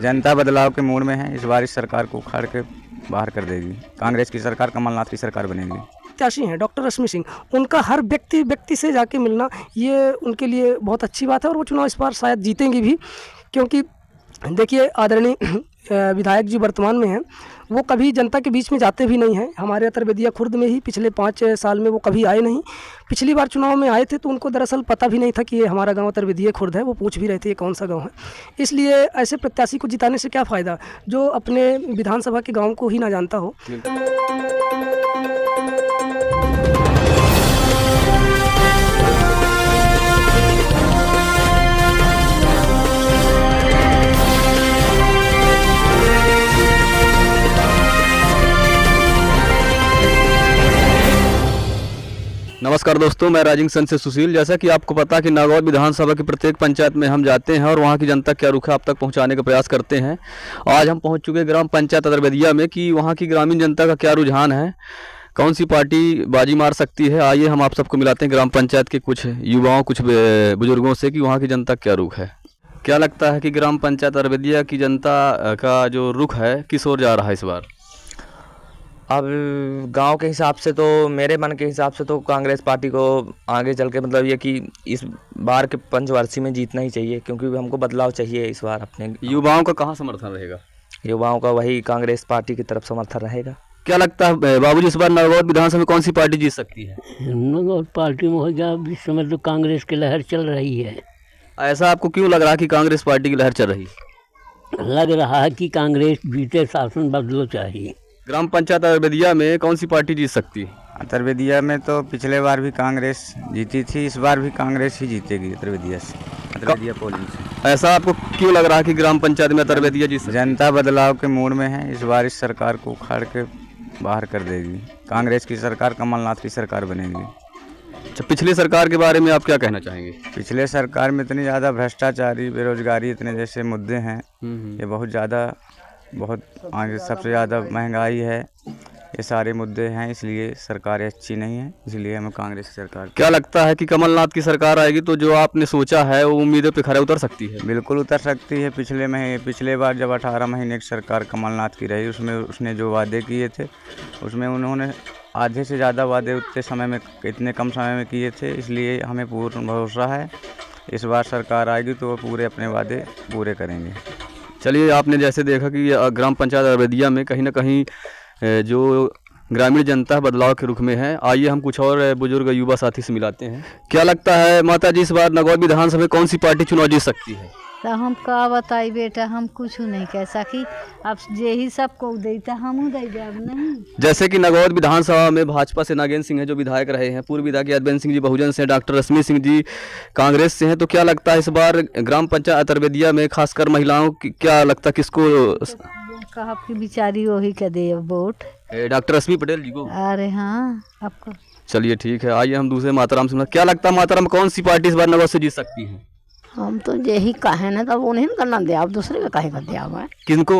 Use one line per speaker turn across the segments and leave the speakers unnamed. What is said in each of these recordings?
जनता बदलाव के मूड में है। इस बार इस सरकार को उखाड़ के बाहर कर देगी। कांग्रेस की सरकार, कमलनाथ की सरकार बनेगी।
प्रत्याशी हैं डॉक्टर रश्मि सिंह, उनका हर व्यक्ति से जाके मिलना ये उनके लिए बहुत अच्छी बात है और वो चुनाव इस बार शायद जीतेंगी भी, क्योंकि देखिए आदरणीय विधायक जी वर्तमान में हैं, वो कभी जनता के बीच में जाते भी नहीं हैं। हमारे अतरबेदिया खुर्द में ही पिछले 5 साल में वो कभी आए नहीं। पिछली बार चुनाव में आए थे तो उनको दरअसल पता भी नहीं था कि ये हमारा गांव अतरबेदिया खुर्द है। वो पूछ भी रहे थे ये कौन सा गांव है। इसलिए ऐसे प्रत्याशी को जिताने से क्या फ़ायदा जो अपने विधानसभा के गाँव को ही ना जानता हो।
नमस्कार दोस्तों, मैं राजिंग सन से सुशील। जैसा कि आपको पता कि नागौर विधानसभा की प्रत्येक पंचायत में हम जाते हैं और वहां की जनता क्या रुख है आप तक पहुंचाने का प्रयास करते हैं। आज हम पहुंच चुके ग्राम पंचायत अतरबेदिया में कि वहां की ग्रामीण जनता का क्या रुझान है, कौन सी पार्टी बाजी मार सकती है। आइए हम आप सबको मिलाते हैं ग्राम पंचायत के कुछ युवाओं, कुछ बुजुर्गों से कि वहाँ की जनता क्या रुख है। क्या लगता है कि ग्राम पंचायत अतरबेदिया की जनता का जो रुख है किस ओर जा रहा है इस बार?
अब गांव के हिसाब से तो, मेरे मन के हिसाब से तो कांग्रेस पार्टी को आगे चल के मतलब ये कि इस बार के पंचवार्षिक में जीतना ही चाहिए, क्योंकि हमको बदलाव चाहिए इस बार। अपने
युवाओं का कहाँ समर्थन रहेगा?
युवाओं का वही कांग्रेस पार्टी की तरफ समर्थन रहेगा।
क्या लगता है बाबूजी, इस बार नागौर विधानसभा में कौन सी पार्टी जीत सकती है?
नागौर पार्टी में हो जाए, इस समय तो कांग्रेस की लहर चल रही है।
ऐसा आपको क्यों लग रहा है कि कांग्रेस पार्टी की लहर चल रही?
लग रहा है कि कांग्रेस जीते, शासन बदलो चाहिए।
ग्राम पंचायत अतरबेदिया में कौन सी पार्टी जीत सकती है?
अतरबेदिया में तो पिछले बार भी कांग्रेस जीती थी, इस बार भी कांग्रेस ही जीतेगी अतरबेदिया से, अतरबेदिया पोलिंग से।
ऐसा आपको क्यों लग रहा है कि ग्राम पंचायत में अतरबेदिया जीत सकती है?
जनता बदलाव के मूड में है। इस बार इस सरकार को उखाड़ के बाहर कर देगी। कांग्रेस की सरकार, कमलनाथ की सरकार बनेगी।
अच्छा, पिछली सरकार के बारे में आप क्या कहना चाहेंगे?
पिछले सरकार में इतनी ज़्यादा भ्रष्टाचारी, बेरोजगारी, इतने जैसे मुद्दे हैं, ये बहुत आगे सबसे ज़्यादा महंगाई है, ये सारे मुद्दे हैं, इसलिए सरकार अच्छी नहीं है। इसलिए हमें कांग्रेस की सरकार।
क्या लगता है कि कमलनाथ की सरकार आएगी तो जो आपने सोचा है वो उम्मीदों पे खरा उतर सकती है?
बिल्कुल उतर सकती है। पिछले बार जब 18 महीने की सरकार कमलनाथ की रही, उसमें उसने जो वादे किए थे उसमें उन्होंने आधे से ज़्यादा वादे इतने कम समय में किए थे। इसलिए हमें पूर्ण भरोसा है इस बार सरकार आएगी तो वो पूरे अपने वादे पूरे करेंगे।
चलिए, आपने जैसे देखा कि ग्राम पंचायत अतरबेदिया में कहीं ना कहीं जो ग्रामीण जनता बदलाव के रुख में है। आइए हम कुछ और बुजुर्ग युवा साथी से मिलाते हैं। क्या लगता है माता जी, इस बार नागौर विधानसभा में कौन सी पार्टी चुनाव जीत सकती है?
तो हम का बताई बेटा, हम कुछ नहीं कह सकी। अब यही सबको देता हम दे अब नहीं।
जैसे कि नागौर विधानसभा में भाजपा से नागेंद्र सिंह है जो विधायक रहे हैं, पूर्व विधायक यादवेंद्र सिंह जी बहुजन से, डॉक्टर रश्मि सिंह जी कांग्रेस से हैं। तो क्या लगता है इस बार ग्राम पंचायत अतरबेदिया में खासकर महिलाओं की क्या लगता है किसको?
कहा आपकी बिचारी वही का दे वोट,
डॉक्टर रश्मि पटेल जी को।
अरे हाँ आपको।
चलिए ठीक है, आइए हम दूसरे माताराम से। क्या लगता है माताराम, कौन सी पार्टी इस बार नागौर से जीत सकती है?
हम तो यही कहे ना, तब उन्हें करना दे, आप दूसरे का कहे कर दिया है।
किनको?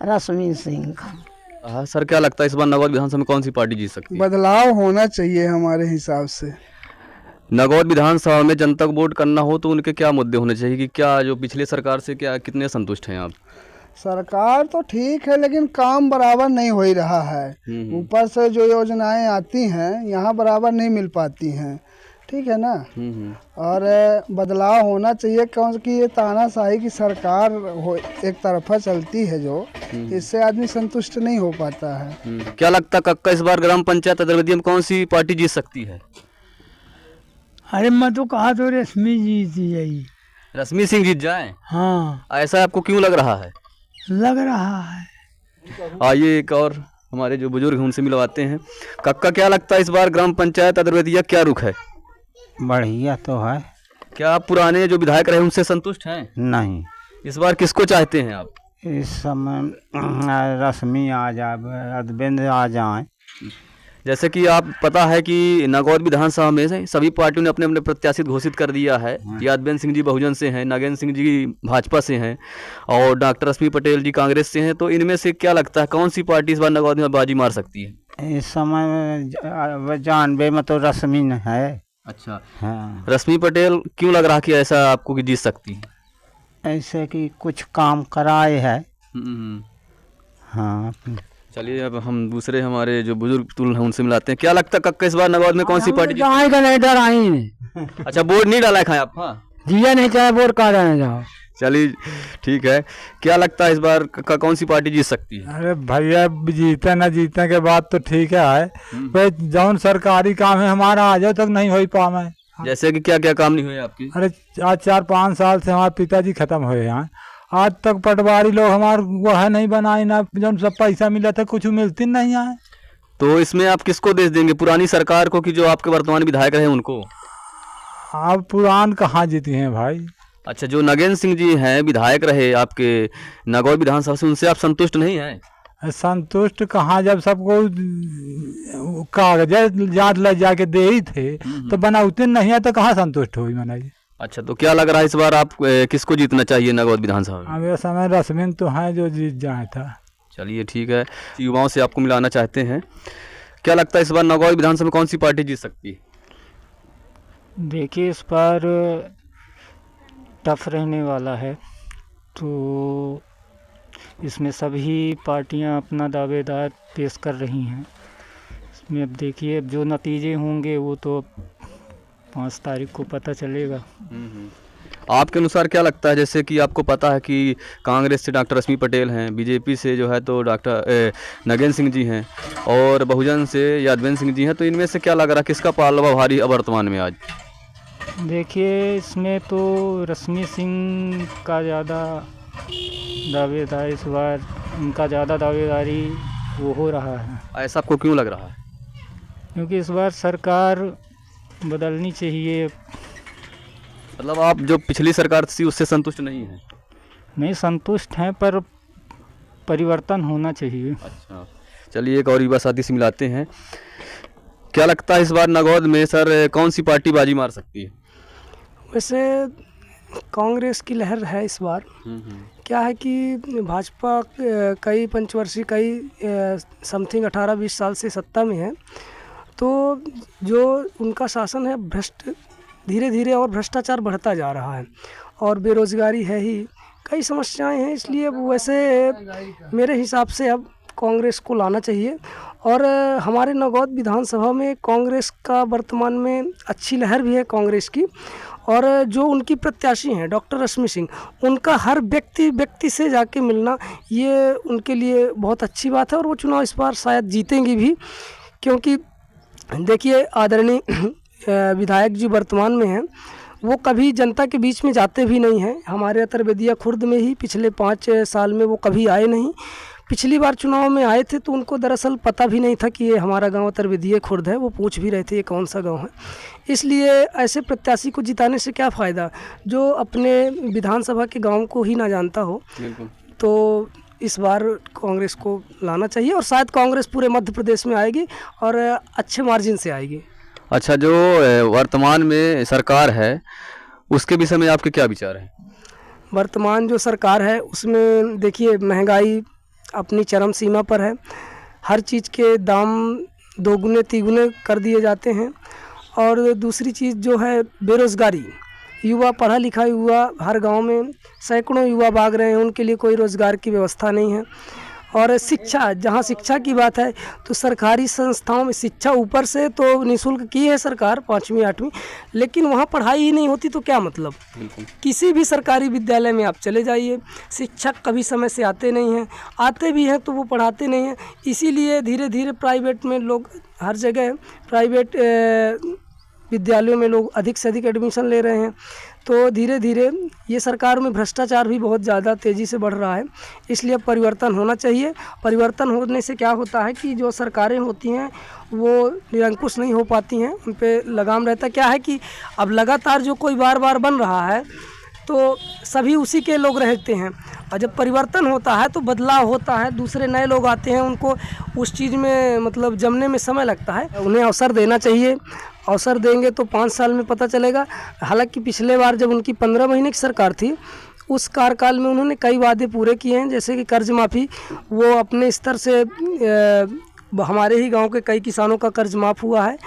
रश्मि सिंह का।
हाँ सर, क्या लगता है इस बार नागौर विधानसभा में कौन सी पार्टी जीत सकती है?
बदलाव होना चाहिए हमारे हिसाब से।
नागौर विधानसभा में जनता को वोट करना हो तो उनके क्या मुद्दे होने चाहिए कि क्या जो पिछले सरकार से क्या कितने संतुष्ट हैं आप?
सरकार तो ठीक है लेकिन काम बराबर नहीं हो ही रहा है। ऊपर से जो योजनाएं आती हैं यहाँ बराबर नहीं मिल पाती हैं, ठीक है ना। और बदलाव होना चाहिए, क्योंकि ये तानाशाही की सरकार एक तरफा चलती है जो, इससे आदमी संतुष्ट नहीं हो पाता है।
क्या लगता कक्का, इस बार ग्राम पंचायत अतरबेदिया में कौन सी पार्टी जीत सकती है?
अरे मैं तो कहा तो रश्मि जीत जाएगी।
रश्मि सिंह जीत जाए?
हाँ।
ऐसा आपको क्यों लग रहा है?
लग रहा है।
आइए एक और हमारे जो बुजुर्ग हैं उनसे मिलवाते हैं। कक्का, क्या लगता है इस बार ग्राम पंचायत अतरबेदिया क्या रुख है?
बढ़िया तो है।
क्या आप पुराने जो विधायक रहे उनसे संतुष्ट हैं?
नहीं।
इस बार किसको चाहते हैं आप?
इस समय रश्मि आ जाए, यादवेंद्र आ जाए।
जैसे कि आप पता है कि नागौर विधानसभा में से सभी पार्टियों ने अपने अपने प्रत्याशी घोषित कर दिया है। यादवेंद्र सिंह जी बहुजन से हैं, नागेंद्र सिंह जी भाजपा से हैं और डॉक्टर रश्मि पटेल जी कांग्रेस से हैं। तो इनमें से क्या लगता है कौन सी पार्टी इस बार नागौर में बाजी मार सकती है?
इस समय जानबे में तो रश्मि है।
अच्छा,
हाँ।
रश्मि पटेल क्यों लग रहा कि ऐसा आपको कि जीत सकती है?
ऐसे कि कुछ काम कराए है। हाँ।
चलिए अब हम दूसरे हमारे जो बुजुर्ग तुल हैं उनसे मिलाते हैं। क्या लगता है कक्का इस बार नगौद में कौन सी पार्टी
जाएगा नहीं डर आई
अच्छा वोट नहीं डाला है आप? हाँ
जिया नहीं चाहे वोट कहा जाने जाओ।
चलिए ठीक है। क्या लगता है इस बार कक्का कौन सी पार्टी जीत सकती है?
अरे भैया जीते न जीतने के बाद तो ठीक है भाई, जौन सरकारी काम है हमारा आज तक नहीं हो पावे।
जैसे कि क्या क्या काम नहीं हुए आपकी?
अरे आज 4-5 साल से हमारे पिताजी खत्म हुए हैं, आज तक पटवारी लोग हमारे वो है नहीं बनाए ना, जौन सब पैसा मिला था कुछ मिलती नहीं है।
तो इसमें आप किसको देश देंगे, पुरानी सरकार को कि जो आपके वर्तमान विधायक रहे उनको?
आप पुरान कहाँ जीती हैं भाई?
अच्छा जो नगेंद्र सिंह जी हैं विधायक रहे आपके नगौद विधानसभा से, उनसे आप संतुष्ट नहीं हैं?
संतुष्ट कहाँ, जब सबको कागज जात ले जाके दे ही थे तो बनाते नहीं है तो कहाँ संतुष्ट हुई मनाई।
अच्छा तो क्या लग रहा है इस बार आप किसको जीतना चाहिए नगौद विधानसभा में?
अब समय रश्मिन तो है जो जीत जाए था।
चलिए ठीक है, युवाओं से आपको मिलाना चाहते हैं। क्या लगता है इस बार नगौद विधानसभा में कौन सी पार्टी जीत सकती है?
देखिए इस बार टफ रहने वाला है, तो इसमें सभी पार्टियां अपना दावेदार पेश कर रही हैं। इसमें अब देखिए अब जो नतीजे होंगे वो तो 5 तारीख को पता चलेगा।
आपके अनुसार क्या लगता है, जैसे कि आपको पता है कि कांग्रेस से डॉक्टर रश्मि पटेल हैं, बीजेपी से जो है तो डॉक्टर नगेंद्र सिंह जी हैं और बहुजन से यादवेंद्र सिंह जी हैं, तो इनमें से क्या लग रहा है किसका पालवा भारी है वर्तमान में आज?
देखिए इसमें तो रश्मि सिंह का ज़्यादा दावेदार, इस बार उनका ज़्यादा दावेदारी वो हो रहा है।
ऐसा आपको क्यों लग रहा है?
क्योंकि इस बार सरकार बदलनी चाहिए।
मतलब आप जो पिछली सरकार थी उससे संतुष्ट नहीं हैं?
नहीं संतुष्ट हैं पर परिवर्तन होना चाहिए।
अच्छा चलिए एक और युवा साथी से मिलाते हैं। क्या लगता है इस बार नगौद में सर कौन सी पार्टी बाजी मार सकती है?
वैसे कांग्रेस की लहर है इस बार। क्या है कि भाजपा कई पंचवर्षीय कई समथिंग 18-20 साल से सत्ता में है, तो जो उनका शासन है भ्रष्ट धीरे धीरे और भ्रष्टाचार बढ़ता जा रहा है और बेरोजगारी है ही, कई समस्याएं हैं। इसलिए अब वैसे मेरे हिसाब से अब कांग्रेस को लाना चाहिए और हमारे नगौद विधानसभा में कांग्रेस का वर्तमान में अच्छी लहर भी है कांग्रेस की, और जो उनकी प्रत्याशी हैं डॉक्टर रश्मि सिंह, उनका हर व्यक्ति से जाके मिलना ये उनके लिए बहुत अच्छी बात है और वो चुनाव इस बार शायद जीतेंगी भी, क्योंकि देखिए आदरणीय विधायक जी वर्तमान में हैं, वो कभी जनता के बीच में जाते भी नहीं हैं। हमारे अतरबेदिया खुर्द में ही पिछले 5 साल में वो कभी आए नहीं। पिछली बार चुनाव में आए थे तो उनको दरअसल पता भी नहीं था कि ये हमारा गांव अतरबेदिया खुर्द है, वो पूछ भी रहे थे ये कौन सा गांव है। इसलिए ऐसे प्रत्याशी को जिताने से क्या फ़ायदा जो अपने विधानसभा के गाँव को ही ना जानता हो। तो इस बार कांग्रेस को लाना चाहिए और शायद कांग्रेस पूरे मध्य प्रदेश में आएगी और अच्छे मार्जिन से आएगी।
अच्छा जो वर्तमान में सरकार है उसके विषय में आपके क्या विचार हैं?
वर्तमान जो सरकार है उसमें देखिए महंगाई अपनी चरम सीमा पर है, हर चीज़ के दाम 2 गुने 3 गुने कर दिए जाते हैं, और दूसरी चीज़ जो है बेरोज़गारी, युवा पढ़ा लिखा युवा हर गांव में सैकड़ों युवा भाग रहे हैं, उनके लिए कोई रोज़गार की व्यवस्था नहीं है। और शिक्षा, जहां शिक्षा की बात है तो सरकारी संस्थाओं में शिक्षा ऊपर से तो निःशुल्क की है सरकार 5वीं 8वीं, लेकिन वहां पढ़ाई ही नहीं होती तो क्या मतलब। किसी भी सरकारी विद्यालय में आप चले जाइए, शिक्षक कभी समय से आते नहीं हैं, आते भी हैं तो वो पढ़ाते नहीं हैं। इसीलिए धीरे धीरे प्राइवेट में लोग, हर जगह प्राइवेट विद्यालयों में लोग अधिक से अधिक एडमिशन ले रहे हैं, तो धीरे धीरे ये सरकार में भ्रष्टाचार भी बहुत ज़्यादा तेज़ी से बढ़ रहा है। इसलिए परिवर्तन होना चाहिए। परिवर्तन होने से क्या होता है कि जो सरकारें होती हैं वो निरंकुश नहीं हो पाती हैं, उन पे लगाम रहता है। क्या है कि अब लगातार जो कोई बार बार बन रहा है तो सभी उसी के लोग रहते हैं, और जब परिवर्तन होता है तो बदलाव होता है, दूसरे नए लोग आते हैं, उनको उस चीज़ में मतलब जमने में समय लगता है। उन्हें अवसर देना चाहिए, अवसर देंगे तो 5 साल में पता चलेगा। हालांकि पिछले बार जब उनकी 15 महीने की सरकार थी उस कार्यकाल में उन्होंने कई वादे पूरे किए हैं, जैसे कि कर्ज माफ़ी, वो अपने स्तर से हमारे ही गांव के कई किसानों का कर्ज माफ़ हुआ है।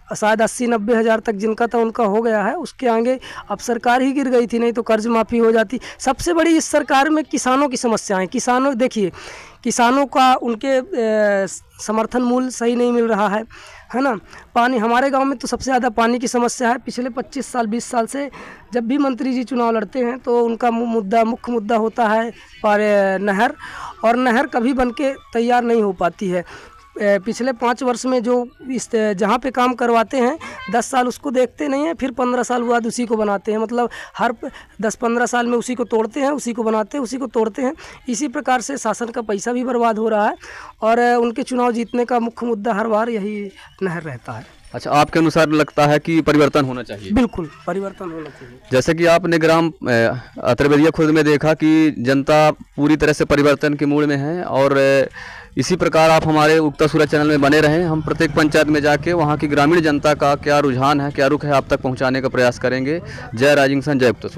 शायद 80-90 हज़ार तक जिनका था उनका हो गया है। उसके आगे अब सरकार ही गिर गई थी, नहीं तो कर्ज माफ़ी हो जाती। सबसे बड़ी इस सरकार में किसानों की समस्याएं, किसानों देखिए किसानों का उनके समर्थन मूल्य सही नहीं मिल रहा है ना। पानी हमारे गांव में तो सबसे ज़्यादा पानी की समस्या है। पिछले 25 साल 20 साल से जब भी मंत्री जी चुनाव लड़ते हैं तो उनका मुख्य मुद्दा होता है नहर, और नहर कभी बन के तैयार नहीं हो पाती है। पिछले 5 वर्ष में जो इस जहाँ पे काम करवाते हैं 10 साल उसको देखते नहीं हैं, फिर 15 साल बाद उसी को बनाते हैं। मतलब हर 10-15 साल में उसी को तोड़ते हैं, उसी को बनाते हैं, उसी को तोड़ते हैं। इसी प्रकार से शासन का पैसा भी बर्बाद हो रहा है और उनके चुनाव जीतने का मुख्य मुद्दा हर बार यही नहर रहता है।
अच्छा, आपके अनुसार लगता है कि परिवर्तन होना चाहिए?
बिल्कुल परिवर्तन होना चाहिए।
जैसे कि आपने ग्राम अतरबेदिया खुर्द में देखा कि जनता पूरी तरह से परिवर्तन के मूड में है, और इसी प्रकार आप हमारे उगता सूरज चैनल में बने रहें। हम प्रत्येक पंचायत में जाके वहाँ की ग्रामीण जनता का क्या रुझान है, क्या रुख है, आप तक पहुँचाने का प्रयास करेंगे। जय राजिंग सन, जय उगता सूरज।